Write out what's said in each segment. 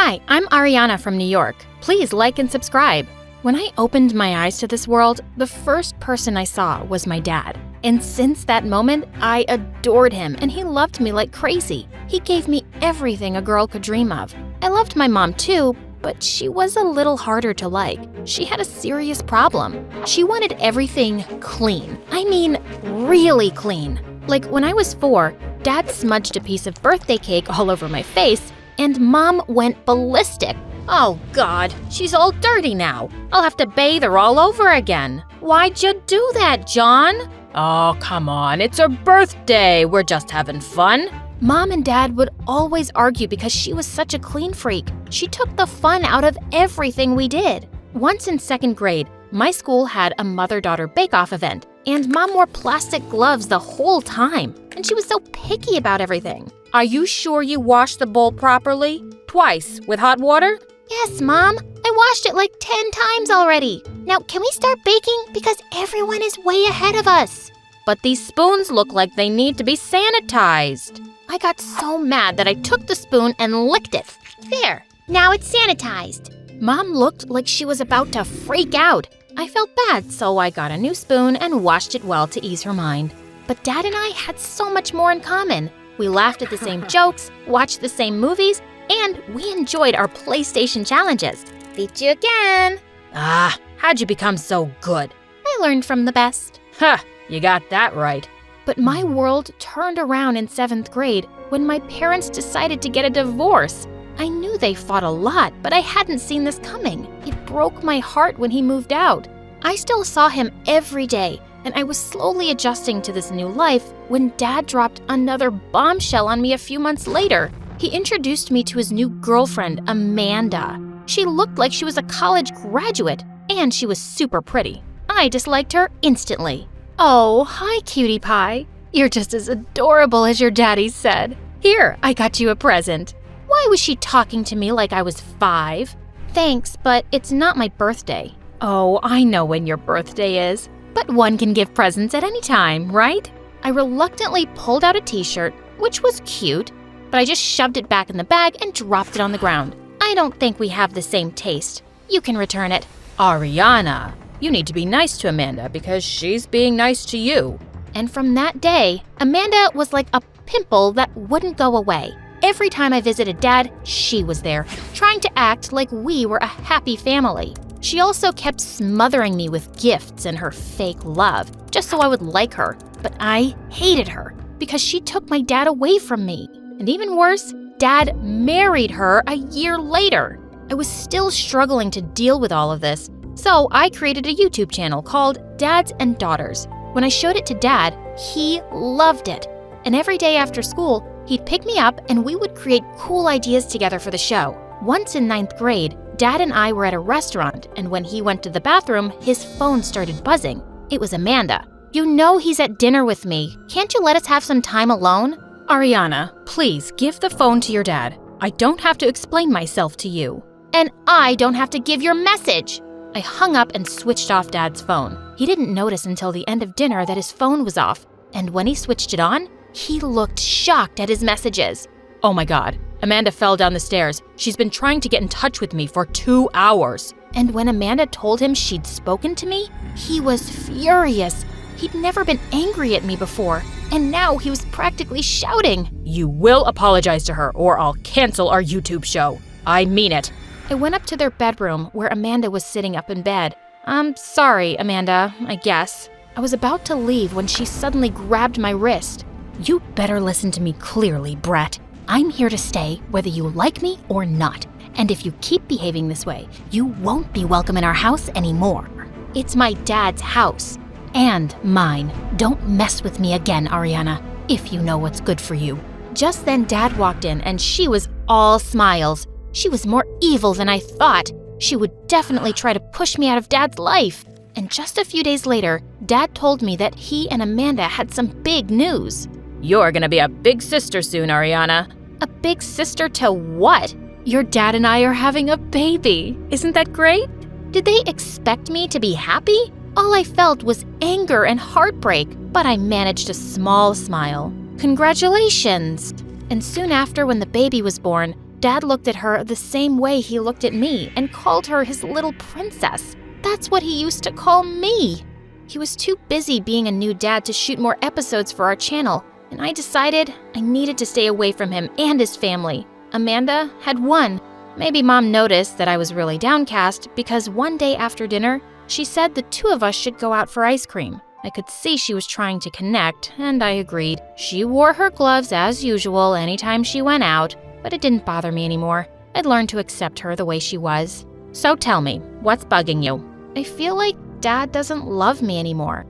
Hi, I'm Ariana from New York. Please like and subscribe. When I opened my eyes to this world, the first person I saw was my dad. And since that moment, I adored him and he loved me like crazy. He gave me everything a girl could dream of. I loved my mom too, but she was a little harder to like. She had a serious problem. She wanted everything clean. I mean, really clean. Like when I was 4, Dad smudged a piece of birthday cake all over my face, and Mom went ballistic. Oh God, she's all dirty now. I'll have to bathe her all over again. Why'd you do that, John? Oh, come on, it's her birthday. We're just having fun. Mom and Dad would always argue because she was such a clean freak. She took the fun out of everything we did. Once in 2nd grade, my school had a mother-daughter bake-off event, and Mom wore plastic gloves the whole time, and she was so picky about everything. Are you sure you washed the bowl properly? Twice, with hot water? Yes, Mom. I washed it like 10 times already. Now, can we start baking? Because everyone is way ahead of us. But these spoons look like they need to be sanitized. I got so mad that I took the spoon and licked it. There, now it's sanitized. Mom looked like she was about to freak out. I felt bad, so I got a new spoon and washed it well to ease her mind. But Dad and I had so much more in common. We laughed at the same jokes, watched the same movies, and we enjoyed our PlayStation challenges. Beat you again. Ah, how'd you become so good? I learned from the best. Ha, you got that right. But my world turned around in 7th grade when my parents decided to get a divorce. I knew they fought a lot, but I hadn't seen this coming. It broke my heart when he moved out. I still saw him every day, and I was slowly adjusting to this new life when Dad dropped another bombshell on me a few months later. He introduced me to his new girlfriend, Amanda. She looked like she was a college graduate, and she was super pretty. I disliked her instantly. Oh, hi, cutie pie. You're just as adorable as your daddy said. Here, I got you a present. Why was she talking to me like I was 5? Thanks, but it's not my birthday. Oh, I know when your birthday is. But one can give presents at any time, right? I reluctantly pulled out a t-shirt, which was cute, but I just shoved it back in the bag and dropped it on the ground. I don't think we have the same taste. You can return it. Ariana, you need to be nice to Amanda because she's being nice to you. And from that day, Amanda was like a pimple that wouldn't go away. Every time I visited Dad, she was there, trying to act like we were a happy family. She also kept smothering me with gifts and her fake love, just so I would like her. But I hated her because she took my dad away from me. And even worse, Dad married her a year later. I was still struggling to deal with all of this, so I created a YouTube channel called Dads and Daughters. When I showed it to Dad, he loved it. And every day after school, he'd pick me up and we would create cool ideas together for the show. Once in 9th grade, Dad and I were at a restaurant, and when he went to the bathroom, his phone started buzzing. It was Amanda. You know he's at dinner with me. Can't you let us have some time alone? Ariana, please give the phone to your dad. I don't have to explain myself to you. And I don't have to give your message. I hung up and switched off Dad's phone. He didn't notice until the end of dinner that his phone was off, and when he switched it on, he looked shocked at his messages. Oh my God, Amanda fell down the stairs. She's been trying to get in touch with me for 2 hours. And when Amanda told him she'd spoken to me, he was furious. He'd never been angry at me before, and now he was practically shouting. You will apologize to her or I'll cancel our YouTube show. I mean it. I went up to their bedroom where Amanda was sitting up in bed. I'm sorry, Amanda, I guess. I was about to leave when she suddenly grabbed my wrist. You'd better listen to me clearly, Brett. I'm here to stay whether you like me or not. And if you keep behaving this way, you won't be welcome in our house anymore. It's my dad's house. And mine. Don't mess with me again, Ariana, if you know what's good for you. Just then Dad walked in and she was all smiles. She was more evil than I thought. She would definitely try to push me out of Dad's life. And just a few days later, Dad told me that he and Amanda had some big news. You're gonna be a big sister soon, Ariana. A big sister to what? Your dad and I are having a baby. Isn't that great? Did they expect me to be happy? All I felt was anger and heartbreak, but I managed a small smile. Congratulations! And soon after, when the baby was born, Dad looked at her the same way he looked at me and called her his little princess. That's what he used to call me. He was too busy being a new dad to shoot more episodes for our channel, and I decided I needed to stay away from him and his family. Amanda had won. Maybe Mom noticed that I was really downcast because one day after dinner, she said the two of us should go out for ice cream. I could see she was trying to connect, and I agreed. She wore her gloves as usual anytime she went out, but it didn't bother me anymore. I'd learned to accept her the way she was. So tell me, what's bugging you? I feel like Dad doesn't love me anymore.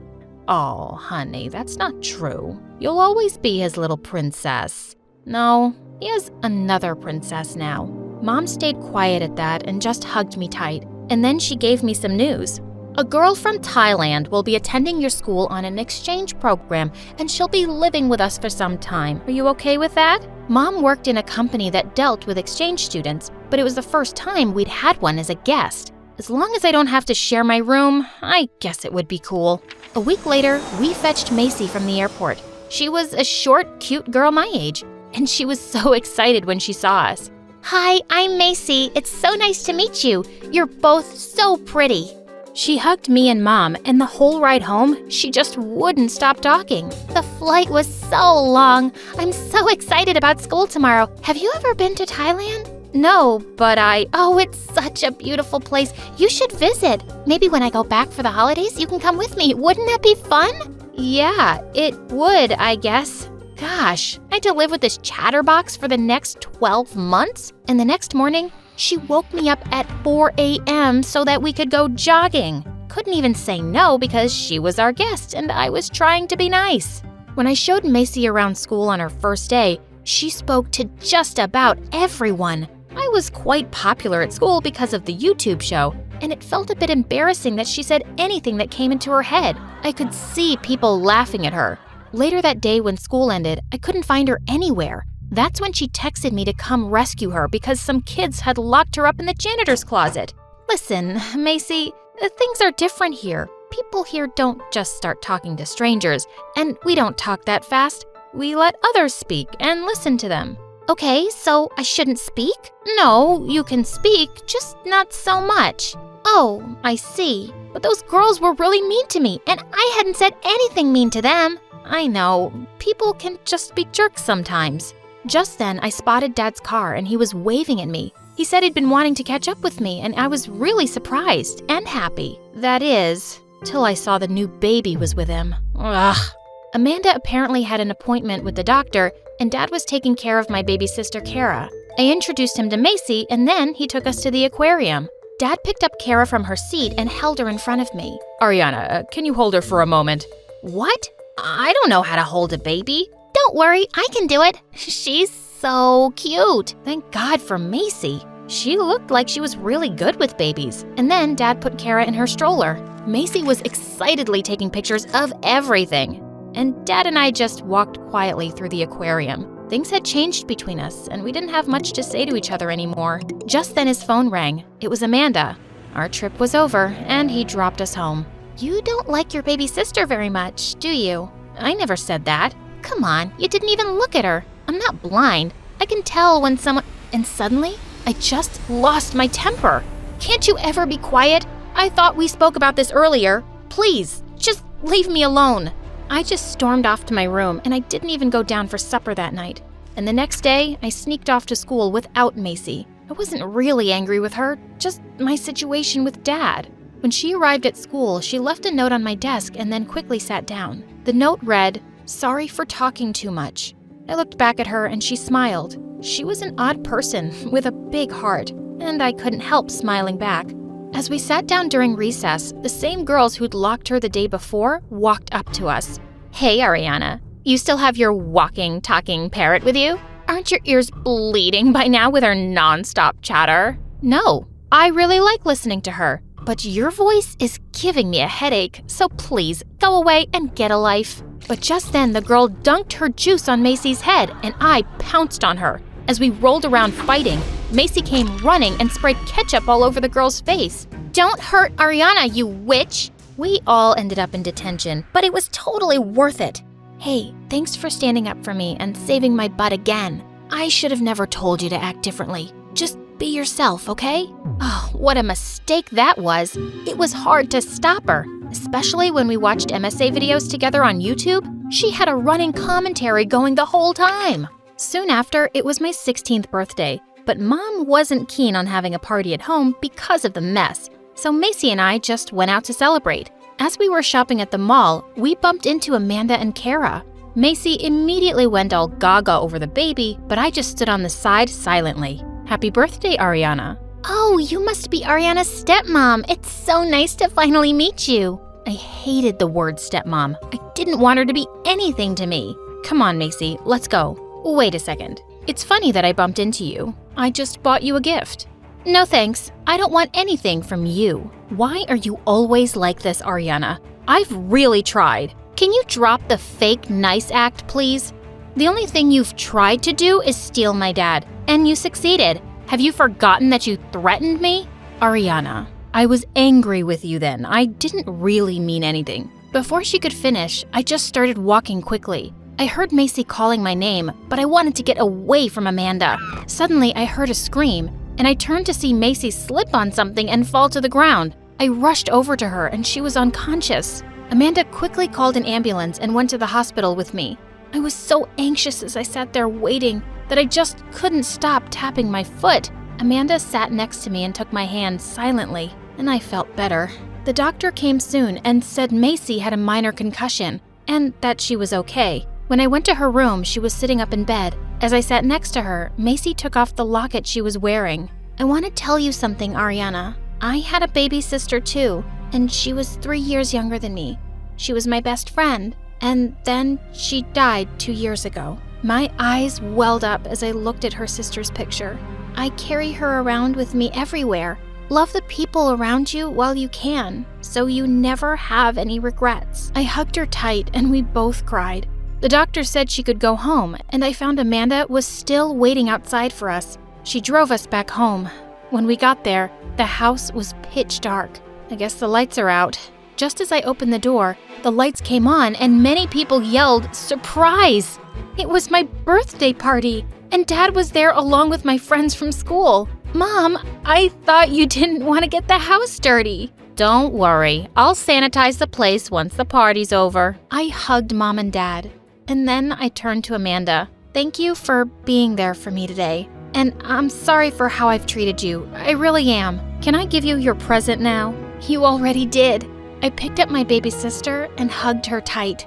Oh, honey, that's not true. You'll always be his little princess. No, he has another princess now. Mom stayed quiet at that and just hugged me tight. And then she gave me some news. A girl from Thailand will be attending your school on an exchange program, and she'll be living with us for some time. Are you okay with that? Mom worked in a company that dealt with exchange students, but it was the first time we'd had one as a guest. As long as I don't have to share my room, I guess it would be cool. A week later, we fetched Macy from the airport. She was a short, cute girl my age, and she was so excited when she saw us. Hi, I'm Macy. It's so nice to meet you. You're both so pretty. She hugged me and Mom, and the whole ride home, she just wouldn't stop talking. The flight was so long. I'm so excited about school tomorrow. Have you ever been to Thailand? No, but Oh, it's such a beautiful place. You should visit. Maybe when I go back for the holidays, you can come with me. Wouldn't that be fun? Yeah, it would, I guess. Gosh, I had to live with this chatterbox for the next 12 months. And the next morning, she woke me up at 4 a.m. so that we could go jogging. Couldn't even say no because she was our guest and I was trying to be nice. When I showed Macy around school on her first day, she spoke to just about everyone. I was quite popular at school because of the YouTube show, and it felt a bit embarrassing that she said anything that came into her head. I could see people laughing at her. Later that day when school ended, I couldn't find her anywhere. That's when she texted me to come rescue her because some kids had locked her up in the janitor's closet. Listen, Macy, things are different here. People here don't just start talking to strangers, and we don't talk that fast. We let others speak and listen to them. Okay, so I shouldn't speak? No, you can speak, just not so much. Oh, I see. But those girls were really mean to me, and I hadn't said anything mean to them. I know, people can just be jerks sometimes. Just then, I spotted Dad's car and he was waving at me. He said he'd been wanting to catch up with me, and I was really surprised and happy. That is, till I saw the new baby was with him. Ugh. Amanda apparently had an appointment with the doctor, and Dad was taking care of my baby sister, Kara. I introduced him to Macy, and then he took us to the aquarium. Dad picked up Kara from her seat and held her in front of me. Ariana, can you hold her for a moment? What? I don't know how to hold a baby. Don't worry, I can do it. She's so cute. Thank God for Macy. She looked like she was really good with babies. And then Dad put Kara in her stroller. Macy was excitedly taking pictures of everything. And Dad and I just walked quietly through the aquarium. Things had changed between us, and we didn't have much to say to each other anymore. Just then his phone rang. It was Amanda. Our trip was over, and he dropped us home. You don't like your baby sister very much, do you? I never said that. Come on, you didn't even look at her. I'm not blind. I can tell when someone... And suddenly, I just lost my temper. Can't you ever be quiet? I thought we spoke about this earlier. Please, just leave me alone. I just stormed off to my room, and I didn't even go down for supper that night. And the next day, I sneaked off to school without Macy. I wasn't really angry with her, just my situation with Dad. When she arrived at school, she left a note on my desk and then quickly sat down. The note read, "Sorry for talking too much." I looked back at her and she smiled. She was an odd person with a big heart, and I couldn't help smiling back. As we sat down during recess, the same girls who'd locked her the day before walked up to us. Hey, Ariana, you still have your walking, talking parrot with you? Aren't your ears bleeding by now with her non-stop chatter? No, I really like listening to her, but your voice is giving me a headache, so please go away and get a life. But just then, the girl dunked her juice on Macy's head, and I pounced on her. As we rolled around fighting, Macy came running and sprayed ketchup all over the girl's face. Don't hurt Ariana, you witch! We all ended up in detention, but it was totally worth it. Hey, thanks for standing up for me and saving my butt again. I should have never told you to act differently. Just be yourself, okay? Oh, what a mistake that was. It was hard to stop her, especially when we watched MSA videos together on YouTube. She had a running commentary going the whole time. Soon after, it was my 16th birthday, but Mom wasn't keen on having a party at home because of the mess, so Macy and I just went out to celebrate. As we were shopping at the mall, we bumped into Amanda and Kara. Macy immediately went all gaga over the baby, but I just stood on the side silently. Happy birthday, Ariana. Oh, you must be Ariana's stepmom. It's so nice to finally meet you. I hated the word stepmom. I didn't want her to be anything to me. Come on, Macy, let's go. Wait a second. It's funny that I bumped into you. I just bought you a gift. No thanks. I don't want anything from you. Why are you always like this, Ariana? I've really tried. Can you drop the fake nice act, please? The only thing you've tried to do is steal my dad, and you succeeded. Have you forgotten that you threatened me? Ariana, I was angry with you then. I didn't really mean anything. Before she could finish, I just started walking quickly. I heard Macy calling my name, but I wanted to get away from Amanda. Suddenly, I heard a scream, and I turned to see Macy slip on something and fall to the ground. I rushed over to her, and she was unconscious. Amanda quickly called an ambulance and went to the hospital with me. I was so anxious as I sat there waiting that I just couldn't stop tapping my foot. Amanda sat next to me and took my hand silently, and I felt better. The doctor came soon and said Macy had a minor concussion and that she was okay. When I went to her room, she was sitting up in bed. As I sat next to her, Macy took off the locket she was wearing. I want to tell you something, Ariana. I had a baby sister too, and she was 3 years younger than me. She was my best friend, and then she died 2 years ago. My eyes welled up as I looked at her sister's picture. I carry her around with me everywhere. Love the people around you while you can, so you never have any regrets. I hugged her tight and we both cried. The doctor said she could go home, and I found Amanda was still waiting outside for us. She drove us back home. When we got there, the house was pitch dark. I guess the lights are out. Just as I opened the door, the lights came on and many people yelled, "Surprise!" It was my birthday party, and Dad was there along with my friends from school. Mom, I thought you didn't want to get the house dirty. Don't worry, I'll sanitize the place once the party's over. I hugged Mom and Dad, and then I turned to Amanda. Thank you for being there for me today. And I'm sorry for how I've treated you. I really am. Can I give you your present now? You already did. I picked up my baby sister and hugged her tight.